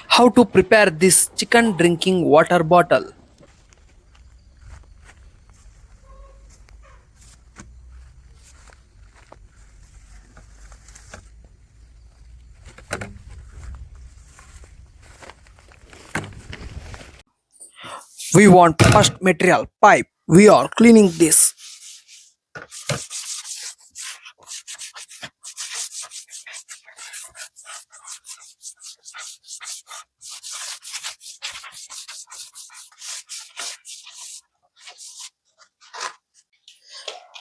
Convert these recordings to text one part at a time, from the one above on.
How to prepare this chicken drinking water bottle? We want first material pipe. We are cleaning this.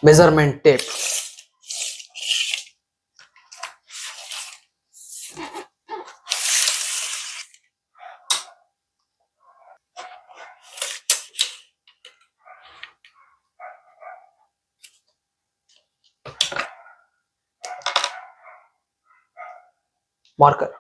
Measurement tape. Marker.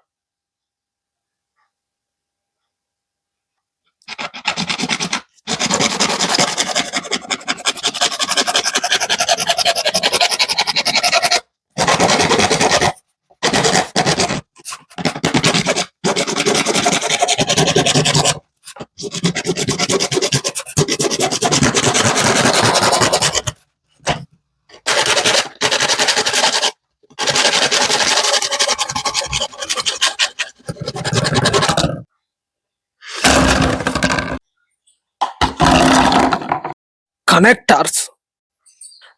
Connectors.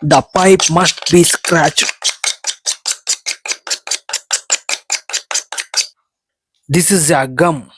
The pipe must be scratched. This is a gum.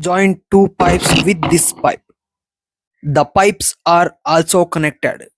Join two pipes with this pipe. The pipes are also connected.